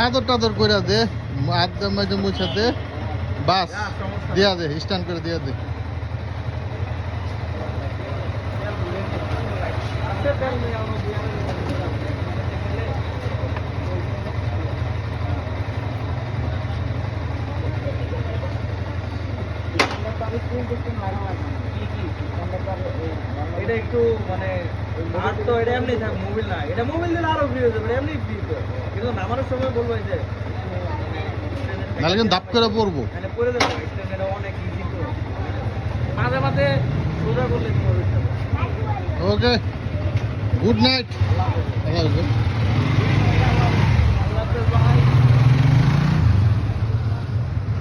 আদর টাদর করে দে, আদর মাঝে মুছে দে, বাস দিয়া দে, স্ট্যান্ড করে দিয়া দে। এটা একটু মানে আর তো এটা এমনি থাক মোবাইল না, এটা মোবাইল দিলে আরো ফ্রি হয়ে যাবে, এমনি ফ্রি কিন্তু নামানোর সময় বলবো যে নাহলে কিন্তু দাপ করে পড়বো। মানে পরে দেবো এটা অনেক ইজি তো, মাঝে মাঝে সোজা করলে ওকে, গুড নাইট।